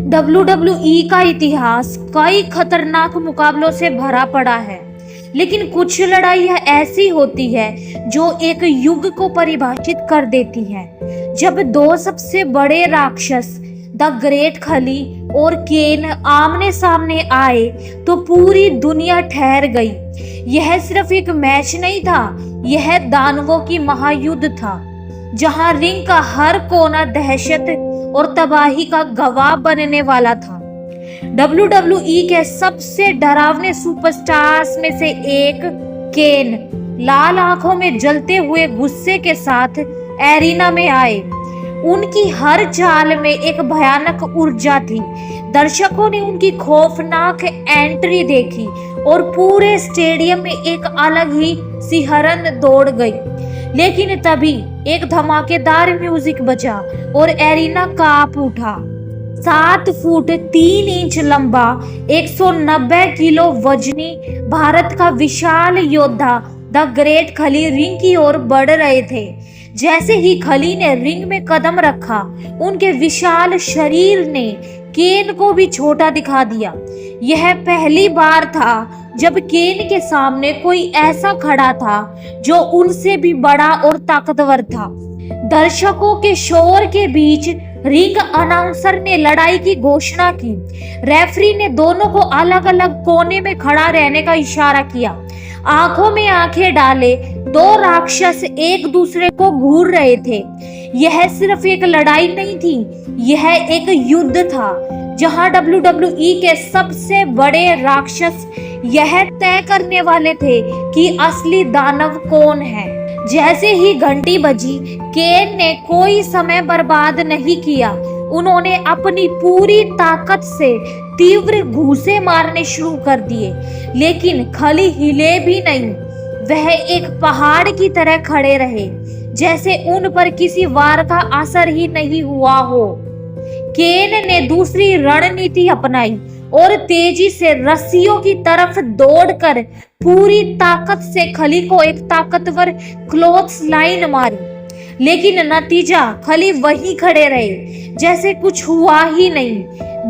WWE का इतिहास कई खतरनाक मुकाबलों से भरा पड़ा है, लेकिन कुछ लड़ाइयाँ ऐसी होती है जो एक युग को परिभाषित कर देती है। जब दो सबसे बड़े राक्षस द ग्रेट खली और केन आमने सामने आए तो पूरी दुनिया ठहर गई। यह सिर्फ एक मैच नहीं था, यह दानवों की महायुद्ध था, जहां रिंग का हर कोना दहशत और तबाही का गवाह बनने वाला था। WWE के सबसे डरावने सुपरस्टार्स में से एक केन लाल आंखों में जलते हुए गुस्से के साथ एरिना में आए। उनकी हर चाल में एक भयानक ऊर्जा थी। दर्शकों ने उनकी खौफनाक एंट्री देखी और पूरे स्टेडियम में एक अलग ही सिहरन दौड़ गई। लेकिन तभी एक धमाकेदार म्यूजिक बजा और एरिना कांप उठा। 7 फुट 3 इंच लंबा 190 किलो वजनी भारत का विशाल योद्धा द ग्रेट खली रिंग की ओर बढ़ रहे थे। जैसे ही खली ने रिंग में कदम रखा, उनके विशाल शरीर ने केन को भी छोटा दिखा दिया। यह पहली बार था जब केन के सामने कोई ऐसा खड़ा था जो उनसे भी बड़ा और ताकतवर था। दर्शकों के शोर के बीच रिंग अनाउंसर ने लड़ाई की घोषणा की। रेफरी ने दोनों को अलग अलग कोने में खड़ा रहने का इशारा किया। आंखों में आंखें डाले दो राक्षस एक दूसरे को घूर रहे थे। यह सिर्फ एक लड़ाई नहीं थी, यह एक युद्ध था जहां WWE के सबसे बड़े राक्षस यह तय करने वाले थे कि असली दानव कौन है। जैसे ही घंटी बजी, केन ने कोई समय बर्बाद नहीं किया। उन्होंने अपनी पूरी ताकत से तीव्र घूंसे मारने शुरू कर दिए, लेकिन खली हिले भी नहीं। वह एक पहाड़ की तरह खड़े रहे, जैसे उन पर किसी वार का असर ही नहीं हुआ हो। केन ने दूसरी रणनीति अपनाई और तेजी से रस्सियों की तरफ दौड़कर पूरी ताकत से खली को एक ताकतवर क्लोथ्स लाइन मारी। लेकिन नतीजा, खली वहीं खड़े रहे जैसे कुछ हुआ ही नहीं।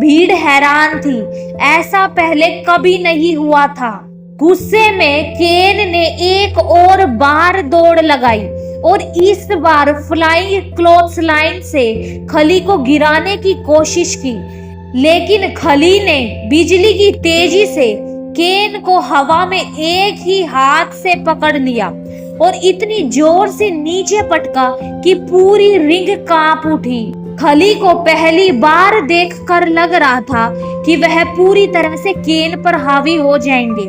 भीड़ हैरान थी, ऐसा पहले कभी नहीं हुआ था। गुस्से में केन ने एक और बार दौड़ लगाई और इस बार फ्लाइंग क्लोथ्स लाइन से खली को गिराने की कोशिश की, लेकिन खली ने बिजली की तेजी से केन को हवा में एक ही हाथ से पकड़ लिया और इतनी जोर से नीचे पटका कि पूरी रिंग कांप उठी। खली को पहली बार देखकर लग रहा था कि वह पूरी तरह से केन पर हावी हो जाएंगे,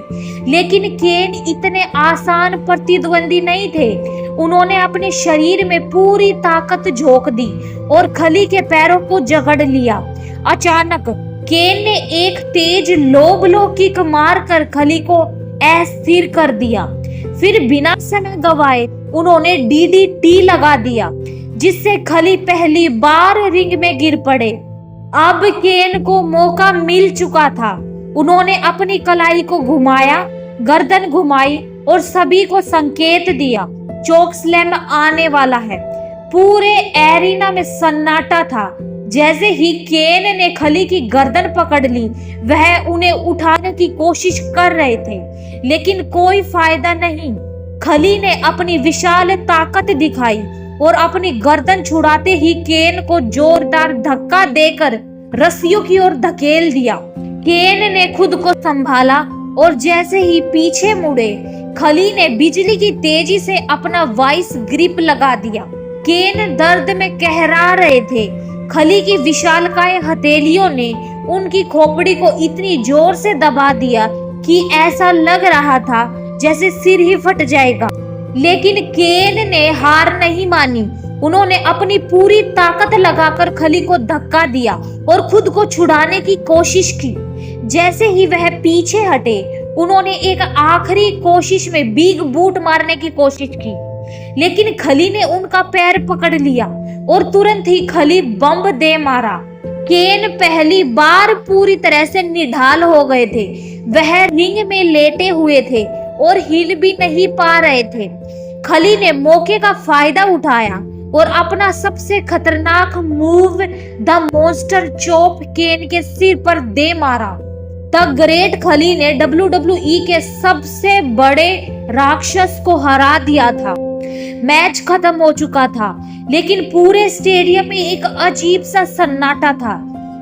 लेकिन केन इतने आसान प्रतिद्वंदी नहीं थे। उन्होंने अपने शरीर में पूरी ताकत झोंक दी और खली के पैरों को जकड़ लिया। अचानक केन ने एक तेज लो ब्लो किक मारकर खली को अस्थिर कर दिया। फिर बिना समय गवाए उन्होंने DDT लगा दिया, जिससे खली पहली बार रिंग में गिर पड़े। अब केन को मौका मिल चुका था। उन्होंने अपनी कलाई को घुमाया, गर्दन घुमाई और सभी को संकेत दिया, चोक स्लैम आने वाला है। पूरे एरिना में सन्नाटा था। जैसे ही केन ने खली की गर्दन पकड़ ली, वह उन्हें उठाने की कोशिश कर रहे थे, लेकिन कोई फायदा नहीं। खली ने अपनी विशाल ताकत दिखाई और अपनी गर्दन छुड़ाते ही केन को जोरदार धक्का देकर रस्सियों की ओर धकेल दिया। केन ने खुद को संभाला और जैसे ही पीछे मुड़े, खली ने बिजली की तेजी से अपना वाइस ग्रिप लगा दिया। केन दर्द में कहरा रहे थे। खली की विशालकाय हथेलियों ने उनकी खोपड़ी को इतनी जोर से दबा दिया कि ऐसा लग रहा था जैसे सिर ही फट जाएगा। लेकिन केन ने हार नहीं मानी। उन्होंने अपनी पूरी ताकत लगाकर खली को धक्का दिया और खुद को छुड़ाने की कोशिश की। जैसे ही वह पीछे हटे, उन्होंने एक आखिरी कोशिश में बिग बूट मारने की कोशिश की, लेकिन खली ने उनका पैर पकड़ लिया और तुरंत ही खली बम दे मारा। केन पहली बार पूरी तरह से निढाल हो गए थे। वह रिंग में लेटे हुए थे और हिल भी नहीं पा रहे थे। खली ने मौके का फायदा उठाया और अपना सबसे खतरनाक मूव द मॉन्स्टर चॉप केन के सिर पर दे मारा। द ग्रेट खली ने WWE के सबसे बड़े राक्षस को हरा दिया था। मैच खत्म हो चुका था, लेकिन पूरे स्टेडियम में एक अजीब सा सन्नाटा था।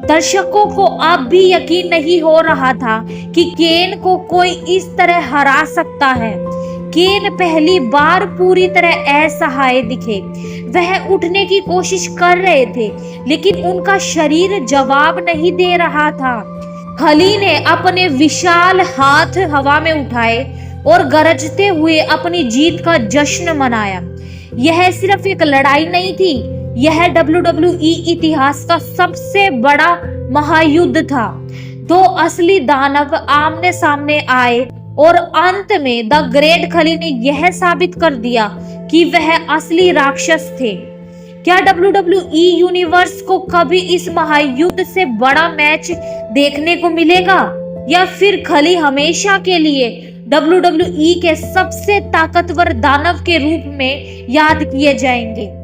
दर्शकों को अब भी यकीन नहीं हो रहा था कि केन को कोई इस तरह हरा सकता है। केन पहली बार पूरी तरह असहाय दिखे। वह उठने की कोशिश कर रहे थे, लेकिन उनका शरीर जवाब नहीं दे रहा था। खली ने अपने विशाल हाथ हवा में उठाए और गरजते हुए अपनी जीत का जश्न मनाया। यह सिर्फ एक लड़ाई नहीं थी, यह WWE इतिहास का सबसे बड़ा महायुद्ध था। दो असली दानव आमने सामने आए और अंत में द ग्रेट खली ने यह साबित कर दिया कि वह असली राक्षस थे। क्या WWE यूनिवर्स को कभी इस महायुद्ध से बड़ा मैच देखने को मिलेगा, या फिर खली हमेशा के लिए WWE के सबसे ताकतवर दानव के रूप में याद किए जाएंगे?